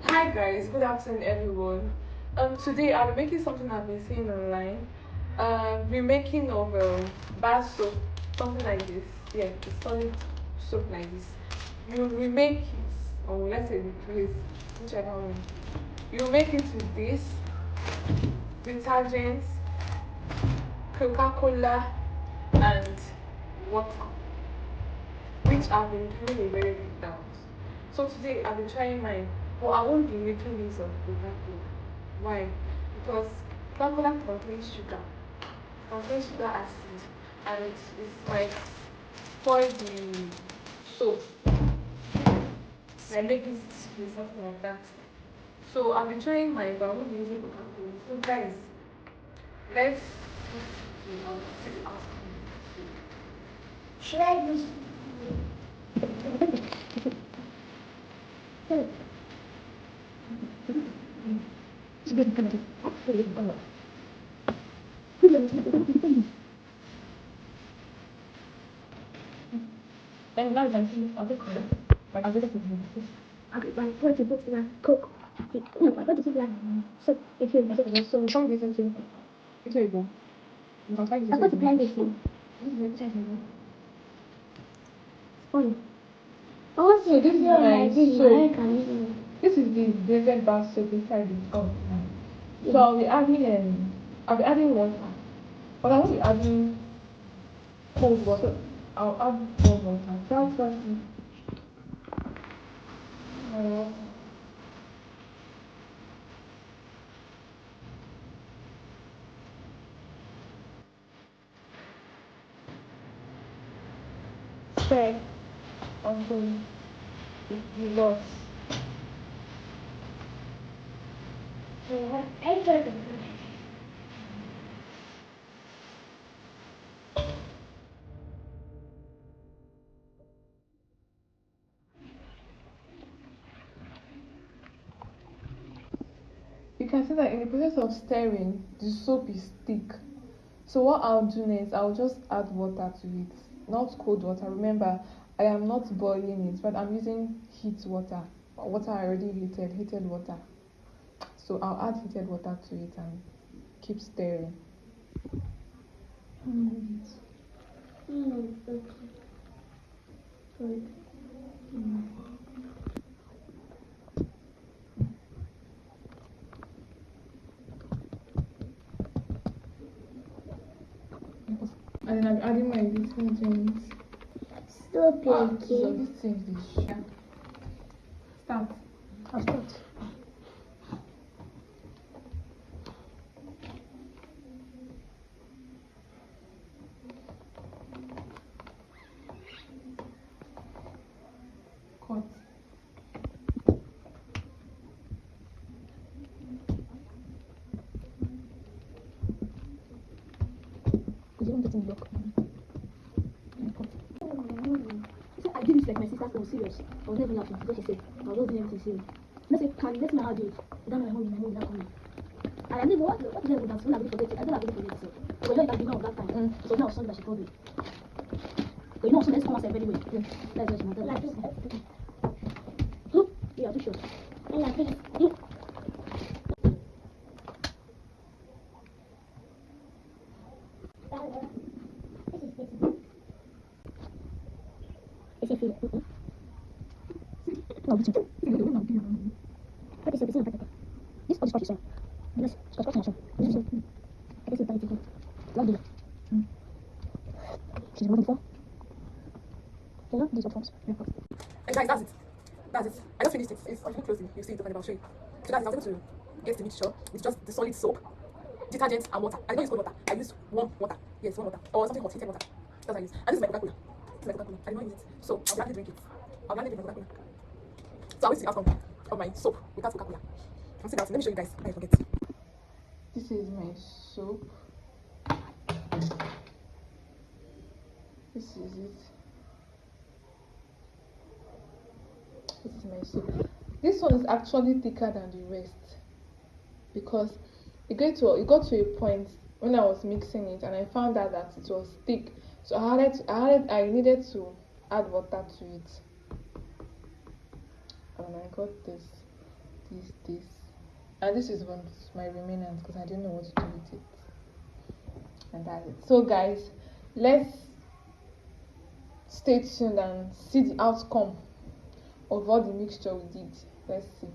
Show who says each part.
Speaker 1: Hi guys, good afternoon everyone. Today I'll be making something I've been seeing online. Remaking of bar soap, something like this. Yeah, a solid soap like this. You remake it, or let's say replace, whichever one. You make it with this detergents, Coca-Cola, and water, which I've been doing a very big doubt. So today I'll be trying mine, but I won't be making use of Coca-Cola. Why? Because Coca-Cola contains sugar acid, and it's like spoil the soap, like make it be something like that. So I'll be trying mine, but I won't be using Coca-Cola. So guys, let's see the outcome. Should I use and now I'm seeing other color. Like other things. Okay, but what to put in Coke? No, but what to put in so if you so strong reason to it's very good. I'm going to blend this in. Spoil. Oh, so this is my soap. This is the detergent bar soap inside the cup. So I'll be adding water. But I won't be adding cold water. I'll add warm water. That's what spread until the loss. You can see that in the process of stirring, the soap is thick. So what I'll do next, I'll just add water to it. Not cold water. Remember, I am not boiling it, but I'm using heat water. Water I already heated water. So I'll add heated water to it and keep stirring. And then I'm adding my detergents.
Speaker 2: Stop
Speaker 1: So
Speaker 2: it.
Speaker 1: this thing is start.
Speaker 2: I'll start.
Speaker 1: Cut.
Speaker 2: Because you don't get in the lock. I did this like my sister's own, serious. I was never laughing because she said, I was doing everything serious. And I said, can you let me know how to do it? I don't know my mom is not coming. And I never, what did I do that? When I really forget it, I don't have really forget it. But you know, it has been of that time. So now something that she told me. But you know, so let's come outside anyway. Yeah. Let's just matter. Like this. Yeah, too sure. Yeah, please. Ese filo. No, bicho. What is it? This is what you say. This is what you say. This is what you say. Love it. She's moving for. You know, these are forms.
Speaker 1: And guys, that's it. I just finished it. If you look closely, you see it, and I'll show you. So that is, I was able to get the mixture with just the solid soap, detergent, and water. I don't use cold water. I used warm water. Yes, warm water. Or something hot, heated water. That's what I use. And this is my Coca-Cola. This is my Coca-Cola. I did not use it. So I'll gladly drink it. I'll gladly drink my Coca-Cola. So I'll wait to see the outcome of my soap without Coca-Cola. I'm still out. Let me show you guys before I forget. This is my soap. This is it. This is my soap. This one is actually thicker than the rest because it got to a point when I was mixing it and I found out that it was thick. So I needed to add water to it. And I got this
Speaker 3: this. And this is what my remnant because I didn't know what to do with it. And that's it. So guys, let's stay tuned and see the outcome of all the mixture we did. Let's see.